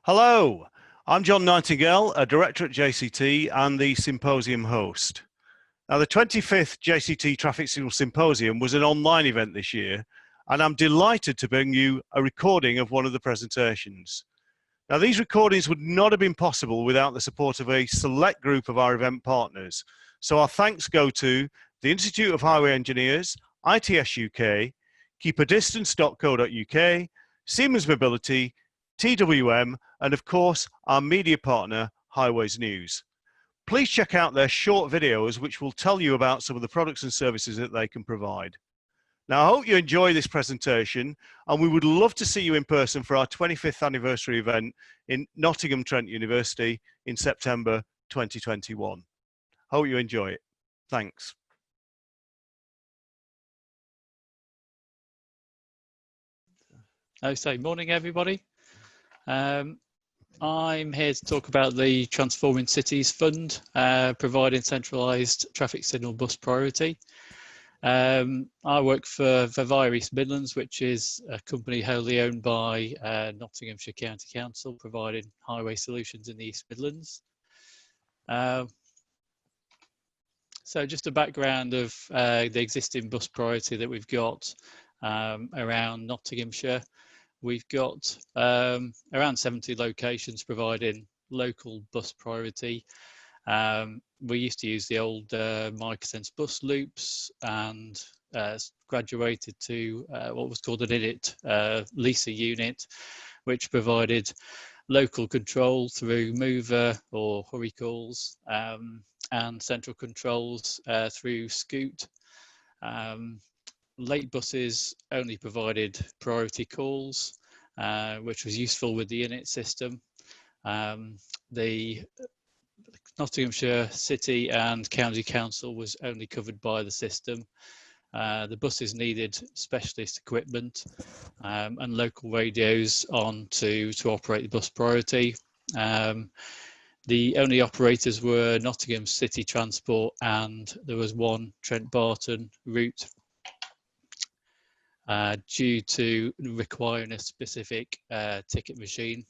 Hello, I'm John Nightingale, a director at JCT and the Symposium host. Now, the 25th JCT Traffic Signal Symposium was an online event this year, and I'm delighted to bring you a recording of one of the presentations. Now, these recordings would not have been possible without the support of a select group of our event partners. So our thanks go to the Institute of Highway Engineers, ITS UK, keepadistance.co.uk, Siemens Mobility, TWM, and of course, our media partner, Highways News. Please check out their short videos, which will tell you about some of the products and services that they can provide. Now, I hope you enjoy this presentation, and we would love to see you in person for our 25th anniversary event in Nottingham Trent University in September 2021. Hope you enjoy it. Thanks. So, morning everybody. I'm here to talk about the Transforming Cities Fund, providing centralised traffic signal bus priority. I work for VIAEM East Midlands, which is a company wholly owned by Nottinghamshire County Council, providing highway solutions in the East Midlands. So just a background of the existing bus priority that we've got around Nottinghamshire. We've got around 70 locations providing local bus priority. We used to use the old microsense bus loops and graduated to what was called an INIT LISA unit, which provided local control through mover or hurry calls and central controls through scoot. Late buses only provided priority calls, which was useful with the INIT system. The Nottinghamshire City and County Council was only covered by the system. The buses needed specialist equipment and local radios on to operate the bus priority. The only operators were Nottingham City Transport, and there was one Trent Barton route due to requiring a specific ticket machine.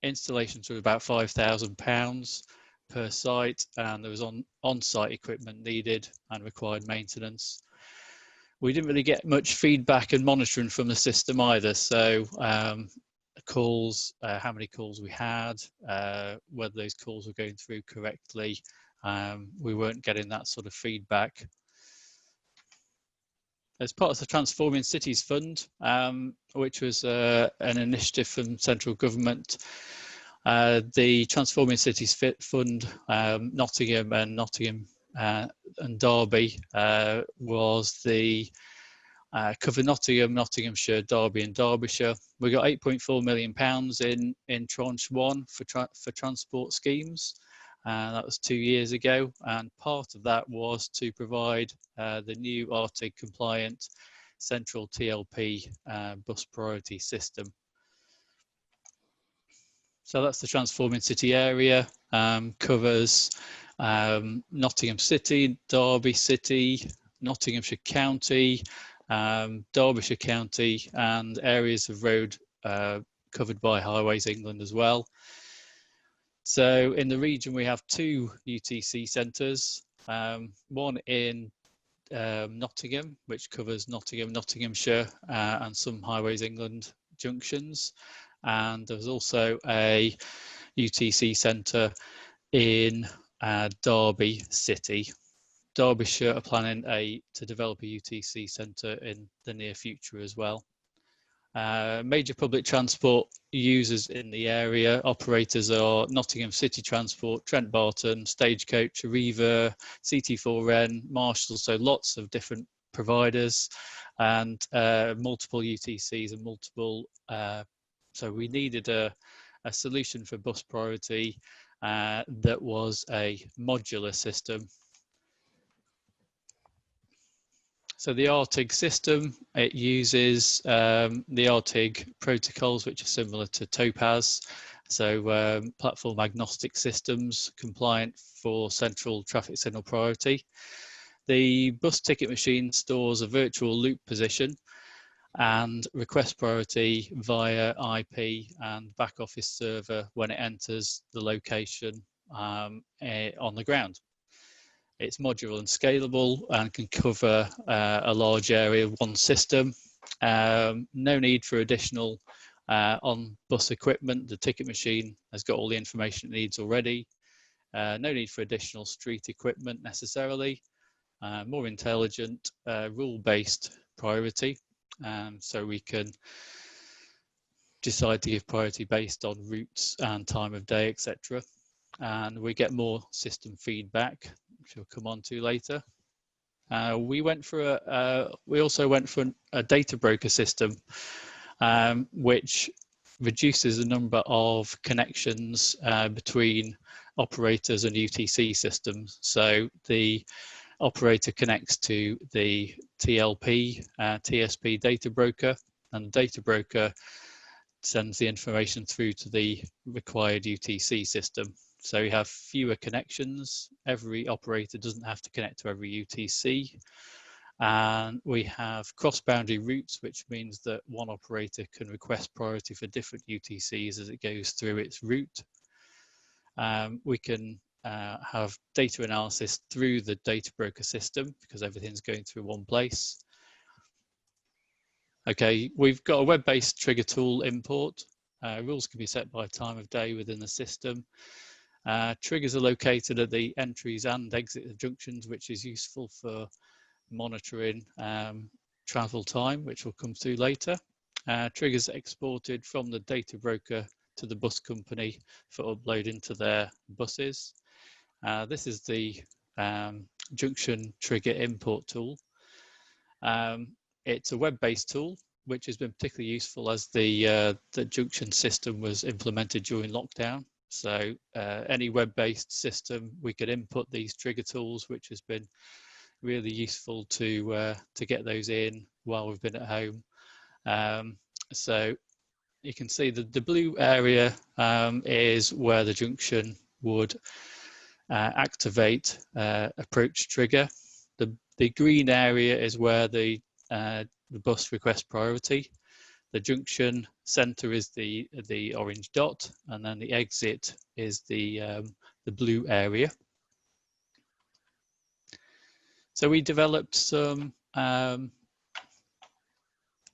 Installations were about £5,000 per site, and there was on-site equipment needed and required maintenance. We didn't really get much feedback and monitoring from the system either, so calls, how many calls we had, whether those calls were going through correctly, we weren't getting that sort of feedback. As part of the Transforming Cities Fund, which was an initiative from central government, the Transforming Cities Fund, Nottingham and Derby was the cover Nottingham, Nottinghamshire, Derby and Derbyshire. We got £8.4 million in tranche one for transport schemes. That was 2 years ago, and part of that was to provide the new RTIG compliant central TLP bus priority system. So that's the Transforming City area, covers Nottingham City, Derby City, Nottinghamshire County, Derbyshire County, and areas of road covered by Highways England as well. So in the region, we have two UTC centres, one in Nottingham, which covers Nottingham, Nottinghamshire, and some Highways England junctions. And there's also a UTC centre in Derby City. Derbyshire are planning to develop a UTC centre in the near future as well. Major public transport users in the area, operators are Nottingham City Transport, Trent Barton, Stagecoach, Arriva, CT4N, Marshall, so lots of different providers and multiple UTCs and multiple, so we needed a solution for bus priority that was a modular system. So the RTIG system, it uses the RTIG protocols, which are similar to Topaz. So platform agnostic systems compliant for central traffic signal priority. The bus ticket machine stores a virtual loop position and request priority via IP and back office server when it enters the location on the ground. It's modular and scalable and can cover a large area, one system. No need for additional on-bus equipment. The ticket machine has got all the information it needs already. No need for additional street equipment necessarily. More intelligent, rule-based priority. So we can decide to give priority based on routes and time of day, etc. And we get more system feedback, which we'll come on to later. We also went for a data broker system, which reduces the number of connections between operators and UTC systems. So the operator connects to the TLP, TSP data broker, and the data broker sends the information through to the required UTC system. So you have fewer connections. Every operator doesn't have to connect to every UTC. And we have cross-boundary routes, which means that one operator can request priority for different UTCs as it goes through its route. We can have data analysis through the data broker system because everything's going through one place. Okay, we've got a web-based trigger tool import. Rules can be set by time of day within the system. Triggers are located at the entries and exit of junctions, which is useful for monitoring travel time, which we'll come to later. Triggers exported from the data broker to the bus company for uploading to their buses. This is the Junction trigger import tool. It's a web-based tool, which has been particularly useful as the Junction system was implemented during lockdown. So any web-based system, we could input these trigger tools, which has been really useful to get those in while we've been at home. So you can see that the blue area is where the Junction would activate approach trigger. The green area is where the bus request priority. The junction center is the orange dot, and then the exit is the blue area. So we developed some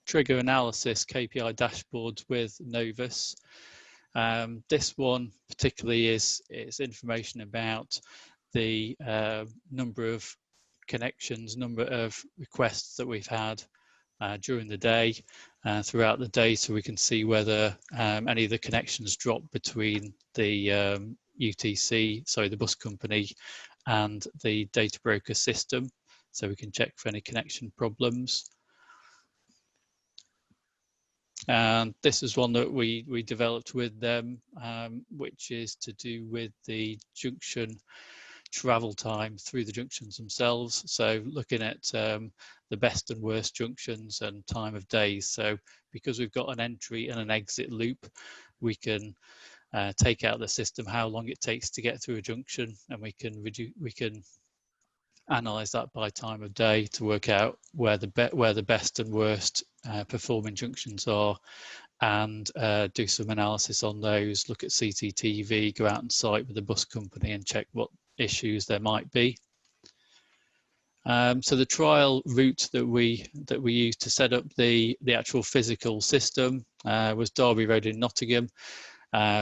trigger analysis KPI dashboards with Novus. This one particularly is information about the number of connections, number of requests that we've had during the day, throughout the day, so we can see whether any of the connections drop between the UTC, sorry, the bus company and the data broker system, so we can check for any connection problems. And this is one that we developed with them, which is to do with the junction travel time through the junctions themselves. So looking at the best and worst junctions and time of days. So because we've got an entry and an exit loop, we can take out the system how long it takes to get through a junction, and we can analyze that by time of day to work out where the best and worst performing junctions are, and do some analysis on those, look at CCTV, go out on site with the bus company and check what issues there might be. So the trial route that we used to set up the actual physical system was Derby Road in Nottingham,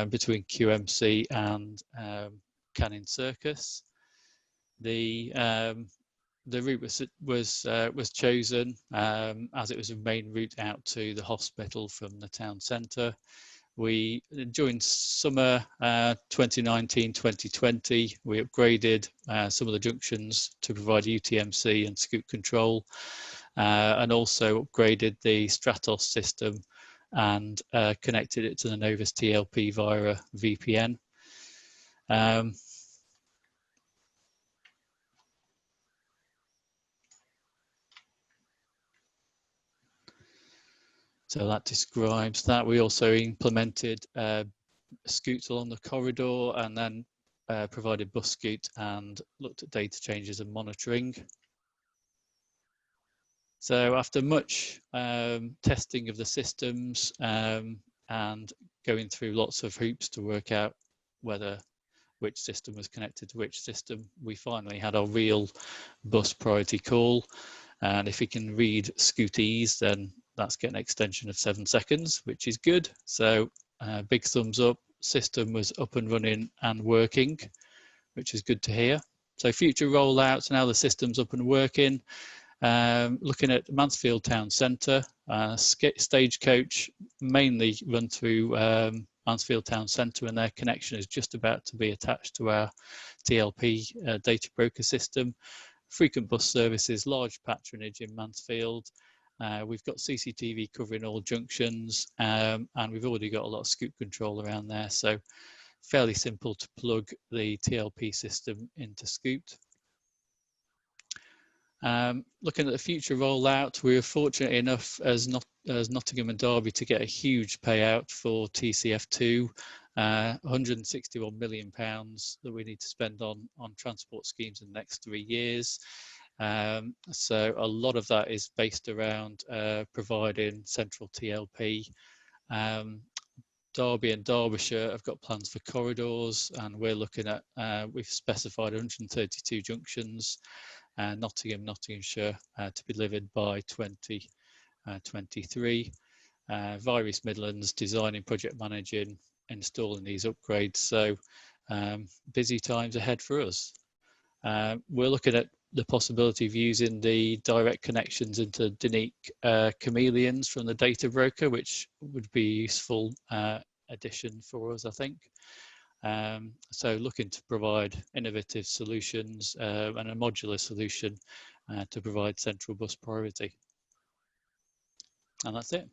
between QMC and Canning Circus. The route was chosen as it was a main route out to the hospital from the town centre. During summer 2019-2020, we upgraded some of the junctions to provide UTMC and scoot control, and also upgraded the Stratos system and connected it to the Novus TLP via a VPN. So that describes that. We also implemented scoots along the corridor, and then provided bus scoot and looked at data changes and monitoring. So after much testing of the systems and going through lots of hoops to work out which system was connected to which system, we finally had our real bus priority call. And if we can read scooties, then that's getting an extension of 7 seconds, which is good. So big thumbs up, system was up and running and working, which is good to hear. So future rollouts, now the system's up and working. Looking at Mansfield Town Centre, Stagecoach mainly run through Mansfield Town Centre, and their connection is just about to be attached to our TLP data broker system. Frequent bus services, large patronage in Mansfield. We've got CCTV covering all junctions, and we've already got a lot of scoot control around there, so fairly simple to plug the TLP system into Scoot. Looking at the future rollout, we were fortunate enough as Nottingham and Derby to get a huge payout for TCF2, £161 million that we need to spend on transport schemes in the next 3 years. So a lot of that is based around providing central TLP. Derby and Derbyshire have got plans for corridors, and we're looking at, we've specified 132 junctions, Nottinghamshire to be delivered by 2023. VIAEM Midlands designing, project managing, installing these upgrades. So busy times ahead for us. We're looking at the possibility of using the direct connections into Dinique chameleons from the data broker, which would be a useful addition for us, I think. So looking to provide innovative solutions and a modular solution to provide central bus priority. And that's it.